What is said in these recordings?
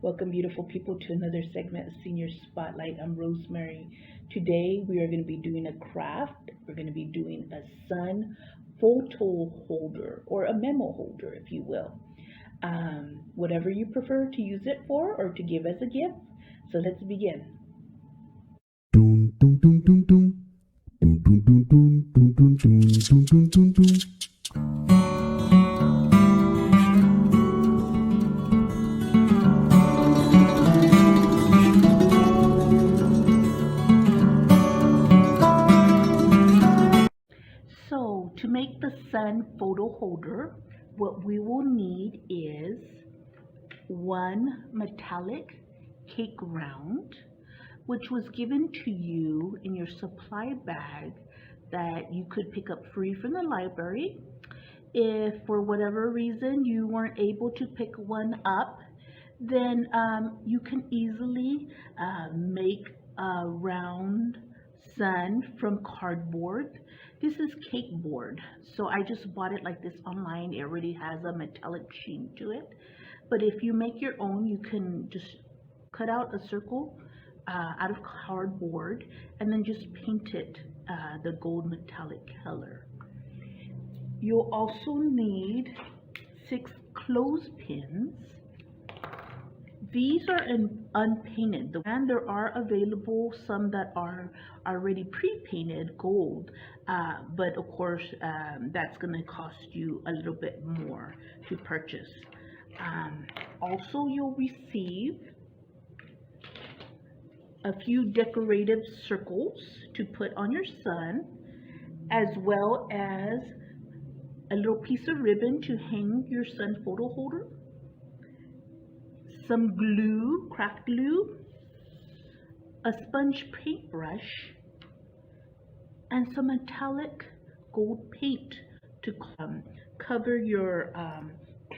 Welcome, beautiful people, to another segment of Senior Spotlight. I'm Rosemary. Today, we are going to be doing a craft. We're going to be doing a sun photo holder or a memo holder, if you will. Whatever you prefer to use it for or to give as a gift. So let's begin. Dun, dun, dun, dun, dun. Dun, dun, dun, dun, dun, dun, dun, dun, dun, dun. So to make the sun photo holder, what we will need is one metallic cake round, which was given to you in your supply bag that you could pick up free from the library. If for whatever reason you weren't able to pick one up, then you can easily make a round sun from cardboard. This is cake board, so I just bought it like this online. It already has a metallic sheen to it. But if you make your own, you can just cut out a circle out of cardboard and then just paint it the gold metallic color. You'll also need 6 clothespins. These are unpainted, and there are available some that are already pre-painted gold, but of course that's going to cost you a little bit more to purchase. Also, you'll receive a few decorative circles to put on your sun, as well as a little piece of ribbon to hang your sun photo holder, some glue, craft glue, a sponge paintbrush, and some metallic gold paint to cover your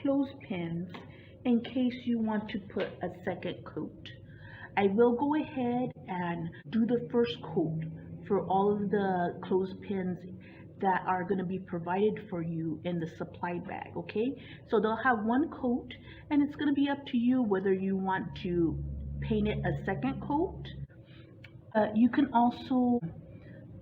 clothespins in case you want to put a second coat. I will go ahead and do the first coat for all of the clothespins that are going to be provided for you in the supply bag, okay? So they'll have one coat, and it's going to be up to you whether you want to paint it a second coat. You can also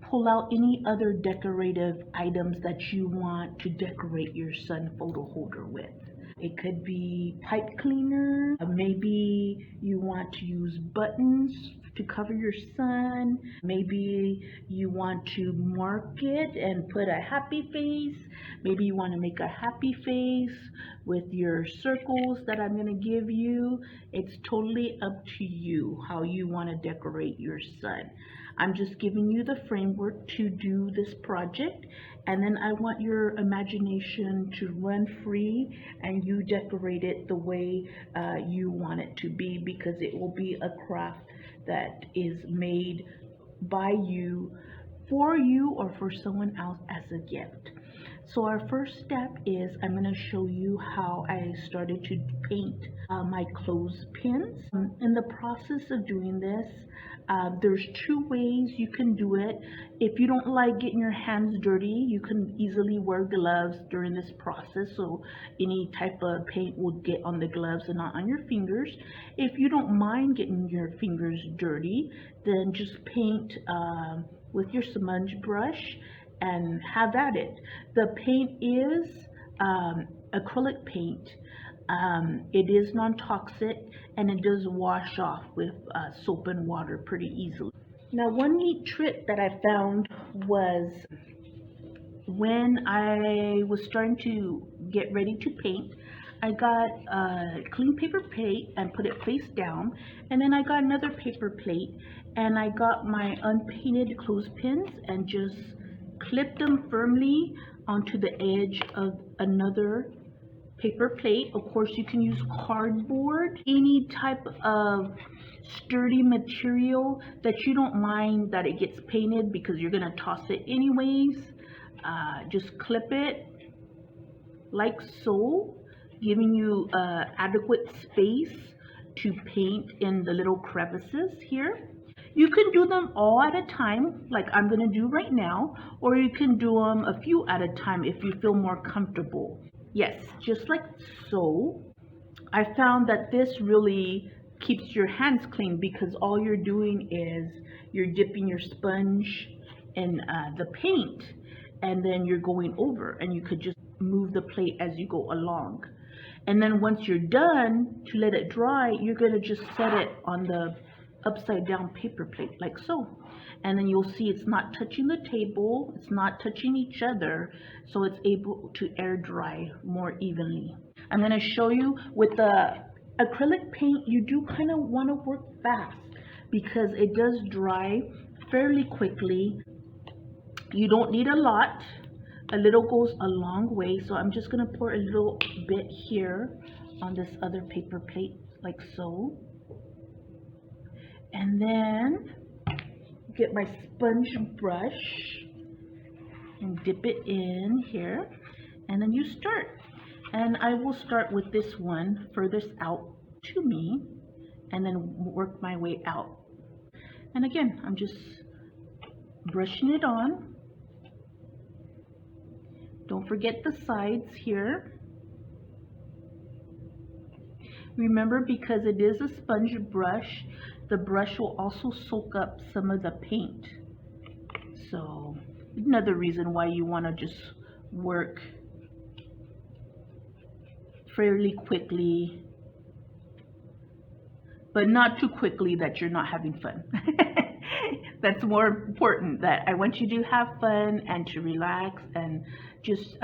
pull out any other decorative items that you want to decorate your sun photo holder with. It could be pipe cleaner, maybe you want to use buttons to cover your sun, maybe you want to mark it and put a happy face, maybe you want to make a happy face with your circles that I'm going to give you. It's totally up to you how you want to decorate your sun. I'm just giving you the framework to do this project, and then I want your imagination to run free and you decorate it the way you want it to be, because it will be a craft that is made by you, for you, or for someone else as a gift. So our first step is I'm going to show you how I started to paint my clothespins. In the process of doing this, there's 2 ways you can do it. If you don't like getting your hands dirty, you can easily wear gloves during this process, so any type of paint would get on the gloves and not on your fingers. If you don't mind getting your fingers dirty, then just paint with your smudge brush and have at it. The paint is acrylic paint. It is non-toxic, and it does wash off with soap and water pretty easily. Now, one neat trick that I found was when I was starting to get ready to paint, I got a clean paper plate and put it face down, and then I got another paper plate and I got my unpainted clothespins and just clipped them firmly onto the edge of another paper plate. Of course, you can use cardboard, any type of sturdy material that you don't mind that it gets painted because you're going to toss it anyways. Just clip it like so, giving you adequate space to paint in the little crevices here. You can do them all at a time, like I'm going to do right now, or you can do them a few at a time if you feel more comfortable. Yes, just like so. I found that this really keeps your hands clean because all you're doing is you're dipping your sponge in the paint, and then you're going over, and you could just move the plate as you go along. And then once you're done, to let it dry, you're going to just set it on the upside down paper plate like so. And then you'll see it's not touching the table, it's not touching each other, so it's able to air dry more evenly. I'm going to show you with the acrylic paint, you do kind of want to work fast because it does dry fairly quickly. You don't need a lot. A little goes a long way, so I'm just going to pour a little bit here on this other paper plate like so. And then get my sponge brush and dip it in here, and then you start. And I will start with this one furthest out to me and then work my way out. And again, I'm just brushing it on. Don't forget the sides here. Remember, because it is a sponge brush, the brush will also soak up some of the paint. So another reason why you want to just work fairly quickly, but not too quickly that you're not having fun. That's more important, that I want you to have fun and to relax and just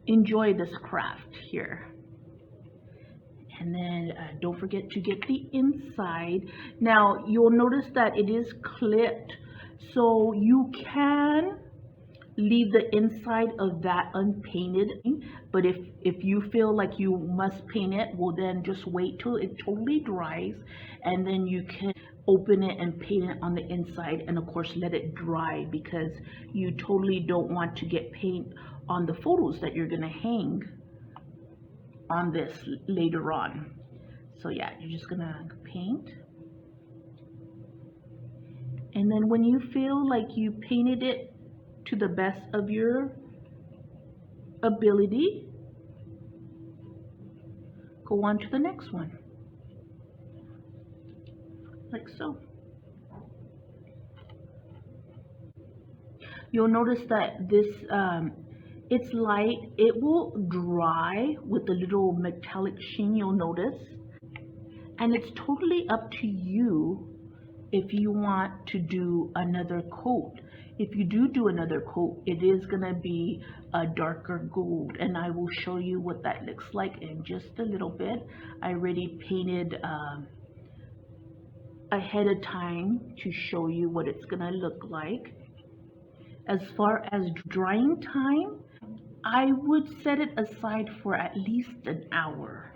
enjoy this craft here. And then don't forget to get the inside. Now you'll notice that it is clipped, so you can leave the inside of that unpainted, but if you feel like you must paint it, well then just wait till it totally dries, and then you can open it and paint it on the inside, and of course let it dry, because you totally don't want to get paint on the photos that you're going to hang on this later on. So yeah, you're just gonna paint, and then when you feel like you painted it to the best of your ability, go on to the next one like so. You'll notice that this it's light, it will dry with a little metallic sheen, you'll notice, and it's totally up to you if you want to do another coat. If you do another coat, it is going to be a darker gold, and I will show you what that looks like in just a little bit. I already painted ahead of time to show you what it's going to look like. As far as drying time, I would set it aside for at least an hour.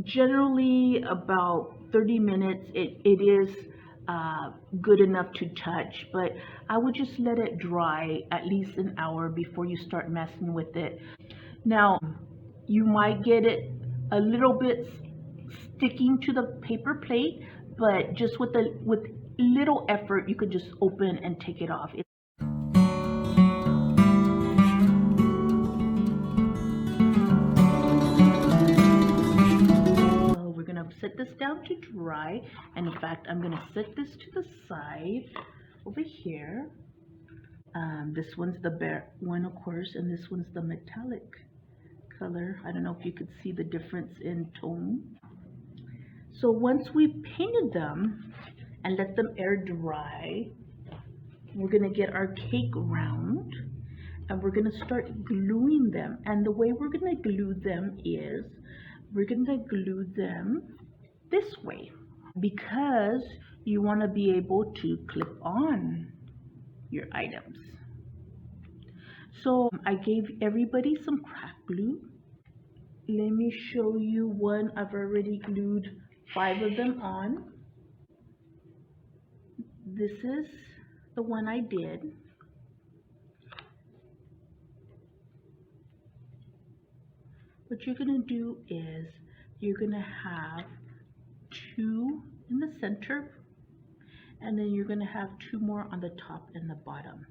Generally about 30 minutes, it is good enough to touch, but I would just let it dry at least an hour before you start messing with it. Now, you might get it a little bit sticking to the paper plate, but just with little effort, you could just open and take it off. We're gonna set this down to dry, and in fact, I'm gonna set this to the side over here. This one's the bare one, of course, and this one's the metallic color. I don't know if you could see the difference in tone. So once we've painted them and let them air dry, we're gonna get our cake round, and we're gonna start gluing them. And the way we're gonna glue them is we're gonna glue them this way, because you wanna be able to clip on your items. So I gave everybody some crack glue. Let me show you one. I've already glued 5 of them on. This is the one I did. What you're going to do is you're going to have 2 in the center, and then you're going to have 2 more on the top and the bottom.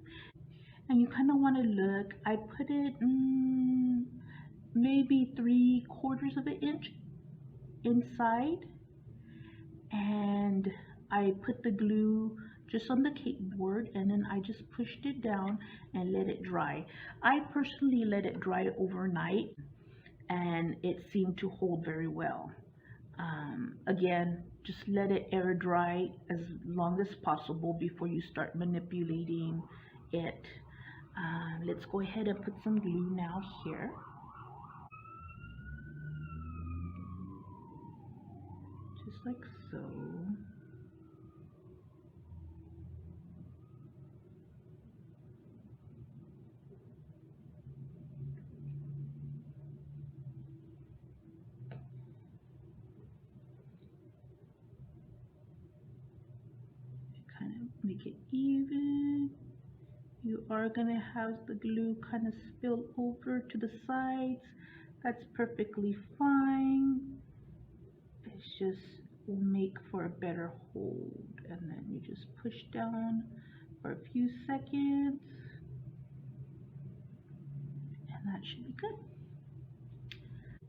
And you kind of want to look, I put it maybe 3/4 of an inch inside, and I put the glue just on the cake board, and then I just pushed it down and let it dry. I personally let it dry overnight, and it seemed to hold very well. Again, just let it air dry as long as possible before you start manipulating it. Let's go ahead and put some glue now here. Just like so. Kind of make it even. You are going to have the glue kind of spill over to the sides. That's perfectly fine. It's just will make for a better hold. And then you just push down for a few seconds. And that should be good.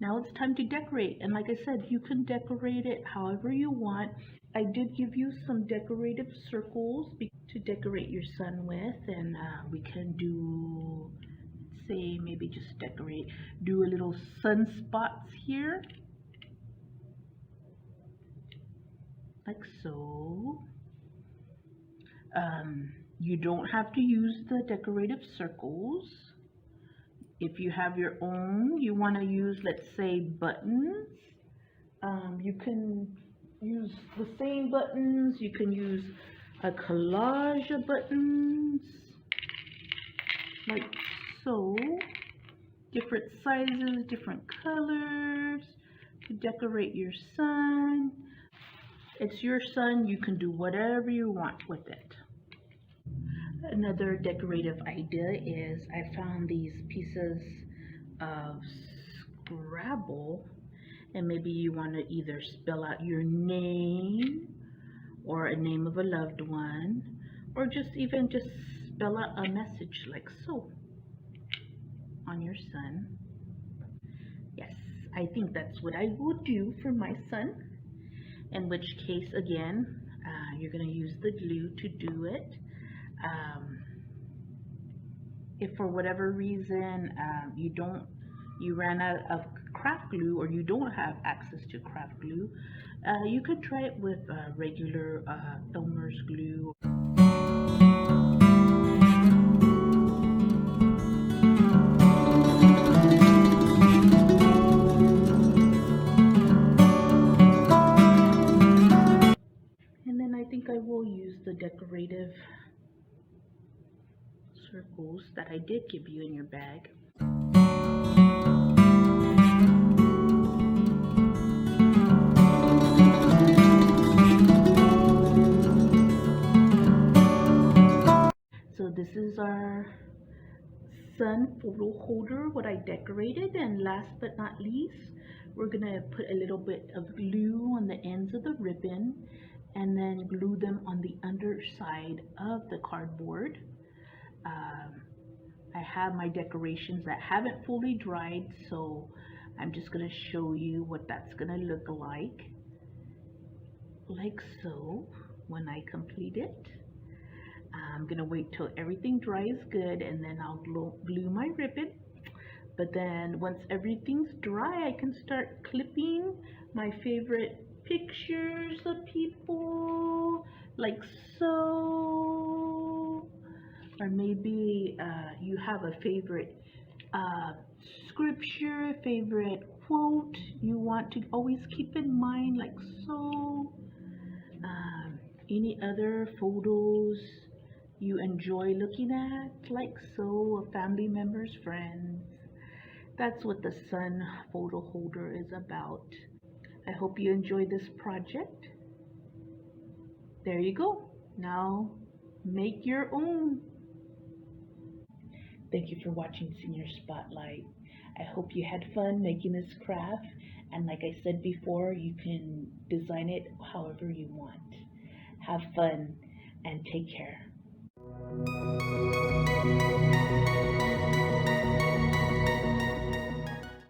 Now it's time to decorate. And like I said, you can decorate it however you want. I did give you some decorative circles to decorate your sun with, and we can do, say, maybe just do a little sunspots here, like so. You don't have to use the decorative circles. If you have your own, you want to use, let's say, buttons, you can use the same buttons. You can use a collage of buttons, like so, different sizes, different colors, to decorate your sun. It's your sun, you can do whatever you want with it. Another decorative idea is I found these pieces of Scrabble, and maybe you want to either spell out your name or a name of a loved one, or just spell out a message like so on your sun. Yes, I think that's what I will do for my sun, in which case, again, you're going to use the glue to do it. If for whatever reason you ran out of craft glue, or you don't have access to craft glue, you could try it with regular Elmer's glue. And then I think I will use the decorative circles that I did give you in your bag. So this is our sun photo holder, what I decorated. And last but not least, we're gonna put a little bit of glue on the ends of the ribbon, and then glue them on the underside of the cardboard. I have my decorations that haven't fully dried, so I'm just gonna show you what that's gonna look like so, when I complete it. I'm gonna wait till everything dries good, and then I'll glue my ribbon. But then once everything's dry, I can start clipping my favorite pictures of people, like so. Or maybe you have a favorite scripture, favorite quote you want to always keep in mind, like so. Any other photos you enjoy looking at, like so, of family members, friends. That's what the sun photo holder is about. I hope you enjoy this project. There you go. Now make your own. Thank you for watching Senior Spotlight. I hope you had fun making this craft, and like I said before, you can design it however you want. Have fun and take care.